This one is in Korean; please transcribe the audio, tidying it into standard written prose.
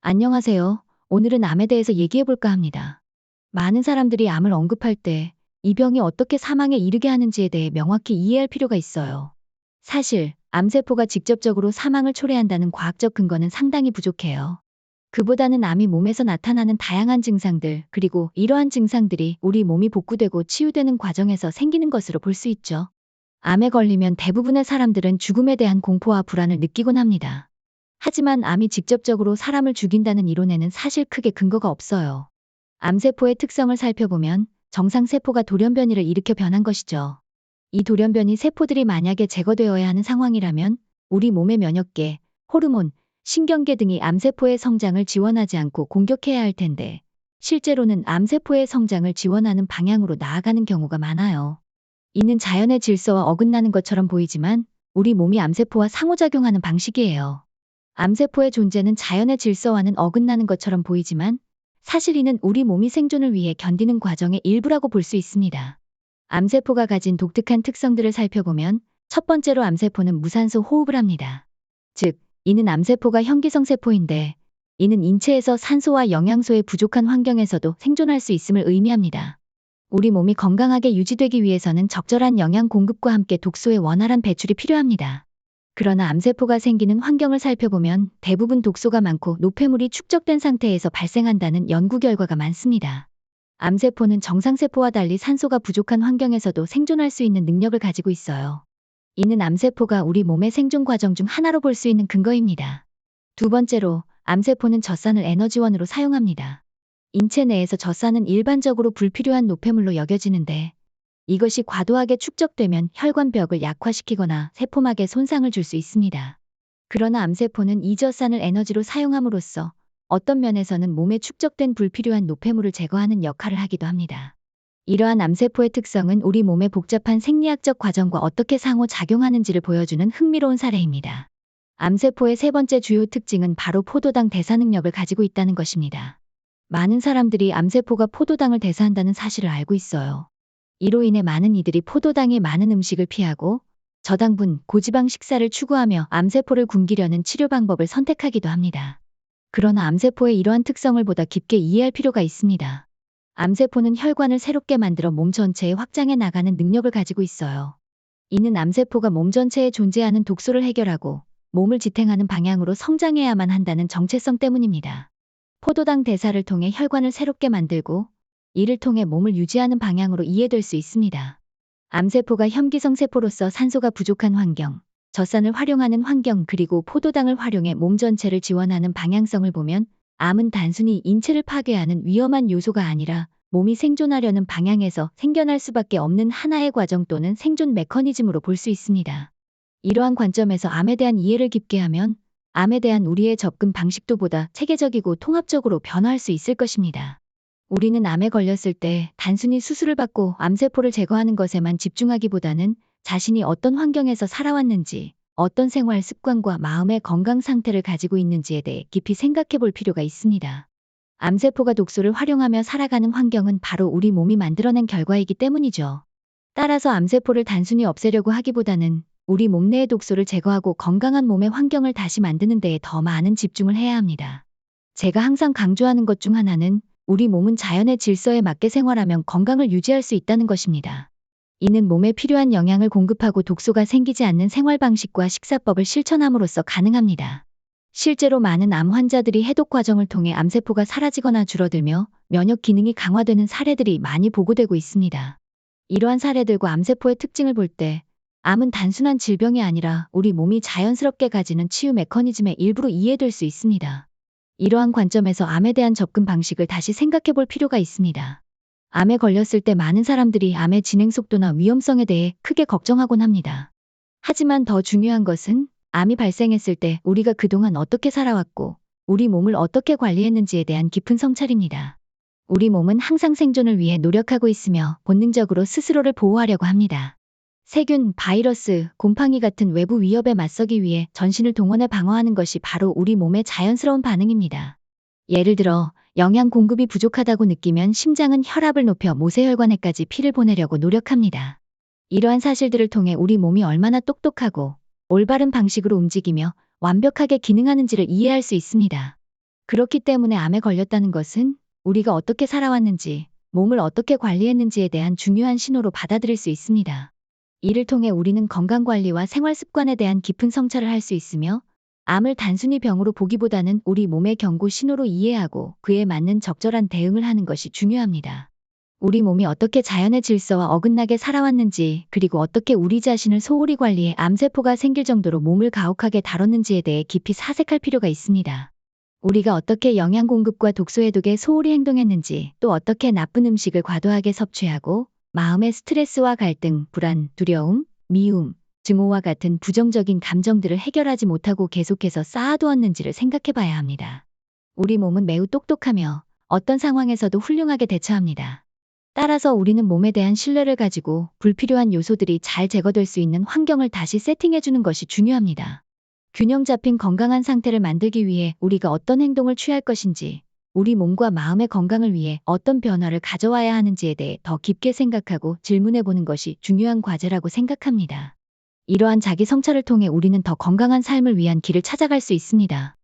안녕하세요. 오늘은 암에 대해서 얘기해 볼까 합니다. 많은 사람들이 암을 언급할 때 이 병이 어떻게 사망에 이르게 하는지에 대해 명확히 이해할 필요가 있어요. 사실, 암세포가 직접적으로 사망을 초래한다는 과학적 근거는 상당히 부족해요. 그보다는 암이 몸에서 나타나는 다양한 증상들, 그리고 이러한 증상들이 우리 몸이 복구되고 치유되는 과정에서 생기는 것으로 볼 수 있죠. 암에 걸리면 대부분의 사람들은 죽음에 대한 공포와 불안을 느끼곤 합니다. 하지만 암이 직접적으로 사람을 죽인다는 이론에는 사실 크게 근거가 없어요. 암세포의 특성을 살펴보면 정상세포가 돌연변이를 일으켜 변한 것이죠. 이 돌연변이 세포들이 만약에 제거되어야 하는 상황이라면 우리 몸의 면역계, 호르몬, 신경계 등이 암세포의 성장을 지원하지 않고 공격해야 할 텐데 실제로는 암세포의 성장을 지원하는 방향으로 나아가는 경우가 많아요. 이는 자연의 질서와 어긋나는 것처럼 보이지만 우리 몸이 암세포와 상호작용하는 방식이에요. 암세포의 존재는 자연의 질서와는 어긋나는 것처럼 보이지만 사실 이는 우리 몸이 생존을 위해 견디는 과정의 일부라고 볼 수 있습니다. 암세포가 가진 독특한 특성들을 살펴보면 첫 번째로 암세포는 무산소 호흡을 합니다. 즉, 이는 암세포가 현기성 세포인데 이는 인체에서 산소와 영양소의 부족한 환경에서도 생존할 수 있음을 의미합니다. 우리 몸이 건강하게 유지되기 위해서는 적절한 영양 공급과 함께 독소의 원활한 배출이 필요합니다. 그러나 암세포가 생기는 환경을 살펴보면 대부분 독소가 많고 노폐물이 축적된 상태에서 발생한다는 연구 결과가 많습니다. 암세포는 정상세포와 달리 산소가 부족한 환경에서도 생존할 수 있는 능력을 가지고 있어요. 이는 암세포가 우리 몸의 생존 과정 중 하나로 볼 수 있는 근거입니다. 두 번째로, 암세포는 젖산을 에너지원으로 사용합니다. 인체 내에서 젖산은 일반적으로 불필요한 노폐물로 여겨지는데 이것이 과도하게 축적되면 혈관벽을 약화시키거나 세포막에 손상을 줄 수 있습니다. 그러나 암세포는 이 젖산을 에너지로 사용함으로써 어떤 면에서는 몸에 축적된 불필요한 노폐물을 제거하는 역할을 하기도 합니다. 이러한 암세포의 특성은 우리 몸의 복잡한 생리학적 과정과 어떻게 상호작용하는지를 보여주는 흥미로운 사례입니다. 암세포의 세 번째 주요 특징은 바로 포도당 대사 능력을 가지고 있다는 것입니다. 많은 사람들이 암세포가 포도당을 대사한다는 사실을 알고 있어요. 이로 인해 많은 이들이 포도당의 많은 음식을 피하고 저당분, 고지방 식사를 추구하며 암세포를 굶기려는 치료 방법을 선택하기도 합니다. 그러나 암세포의 이러한 특성을 보다 깊게 이해할 필요가 있습니다. 암세포는 혈관을 새롭게 만들어 몸 전체에 확장해 나가는 능력을 가지고 있어요. 이는 암세포가 몸 전체에 존재하는 독소를 해결하고 몸을 지탱하는 방향으로 성장해야만 한다는 정체성 때문입니다. 포도당 대사를 통해 혈관을 새롭게 만들고 이를 통해 몸을 유지하는 방향으로 이해될 수 있습니다. 암세포가 현기성 세포로서 산소가 부족한 환경, 젖산을 활용하는 환경 그리고 포도당을 활용해 몸 전체를 지원하는 방향성을 보면 암은 단순히 인체를 파괴하는 위험한 요소가 아니라 몸이 생존하려는 방향에서 생겨날 수밖에 없는 하나의 과정 또는 생존 메커니즘으로 볼 수 있습니다. 이러한 관점에서 암에 대한 이해를 깊게 하면 암에 대한 우리의 접근 방식도 보다 체계적이고 통합적으로 변화할 수 있을 것입니다. 우리는 암에 걸렸을 때 단순히 수술을 받고 암세포를 제거하는 것에만 집중하기보다는 자신이 어떤 환경에서 살아왔는지, 어떤 생활 습관과 마음의 건강 상태를 가지고 있는지에 대해 깊이 생각해 볼 필요가 있습니다. 암세포가 독소를 활용하며 살아가는 환경은 바로 우리 몸이 만들어낸 결과이기 때문이죠. 따라서 암세포를 단순히 없애려고 하기보다는 우리 몸 내의 독소를 제거하고 건강한 몸의 환경을 다시 만드는 데에 더 많은 집중을 해야 합니다. 제가 항상 강조하는 것 중 하나는 우리 몸은 자연의 질서에 맞게 생활하면 건강을 유지할 수 있다는 것입니다. 이는 몸에 필요한 영양을 공급하고 독소가 생기지 않는 생활 방식과 식사법을 실천함으로써 가능합니다. 실제로 많은 암 환자들이 해독 과정을 통해 암세포가 사라지거나 줄어들며 면역 기능이 강화되는 사례들이 많이 보고되고 있습니다. 이러한 사례들과 암세포의 특징을 볼 때 암은 단순한 질병이 아니라 우리 몸이 자연스럽게 가지는 치유 메커니즘의 일부로 이해될 수 있습니다. 이러한 관점에서 암에 대한 접근 방식을 다시 생각해 볼 필요가 있습니다. 암에 걸렸을 때 많은 사람들이 암의 진행 속도나 위험성에 대해 크게 걱정하곤 합니다. 하지만 더 중요한 것은 암이 발생했을 때 우리가 그동안 어떻게 살아왔고 우리 몸을 어떻게 관리했는지에 대한 깊은 성찰입니다. 우리 몸은 항상 생존을 위해 노력하고 있으며 본능적으로 스스로를 보호하려고 합니다. 세균, 바이러스, 곰팡이 같은 외부 위협에 맞서기 위해 전신을 동원해 방어하는 것이 바로 우리 몸의 자연스러운 반응입니다. 예를 들어 영양 공급이 부족하다고 느끼면 심장은 혈압을 높여 모세혈관에까지 피를 보내려고 노력합니다. 이러한 사실들을 통해 우리 몸이 얼마나 똑똑하고 올바른 방식으로 움직이며 완벽하게 기능하는지를 이해할 수 있습니다. 그렇기 때문에 암에 걸렸다는 것은 우리가 어떻게 살아왔는지, 몸을 어떻게 관리했는지에 대한 중요한 신호로 받아들일 수 있습니다. 이를 통해 우리는 건강관리와 생활습관에 대한 깊은 성찰을 할 수 있으며, 암을 단순히 병으로 보기보다는 우리 몸의 경고 신호로 이해하고 그에 맞는 적절한 대응을 하는 것이 중요합니다. 우리 몸이 어떻게 자연의 질서와 어긋나게 살아왔는지, 그리고 어떻게 우리 자신을 소홀히 관리해 암세포가 생길 정도로 몸을 가혹하게 다뤘는지에 대해 깊이 사색할 필요가 있습니다. 우리가 어떻게 영양 공급과 독소 해독에 소홀히 행동했는지, 또 어떻게 나쁜 음식을 과도하게 섭취하고 마음의 스트레스와 갈등, 불안, 두려움, 미움, 증오와 같은 부정적인 감정들을 해결하지 못하고 계속해서 쌓아두었는지를 생각해 봐야 합니다. 우리 몸은 매우 똑똑하며 어떤 상황에서도 훌륭하게 대처합니다. 따라서 우리는 몸에 대한 신뢰를 가지고 불필요한 요소들이 잘 제거될 수 있는 환경을 다시 세팅해주는 것이 중요합니다. 균형 잡힌 건강한 상태를 만들기 위해 우리가 어떤 행동을 취할 것인지, 우리 몸과 마음의 건강을 위해 어떤 변화를 가져와야 하는지에 대해 더 깊게 생각하고 질문해 보는 것이 중요한 과제라고 생각합니다. 이러한 자기 성찰을 통해 우리는 더 건강한 삶을 위한 길을 찾아갈 수 있습니다.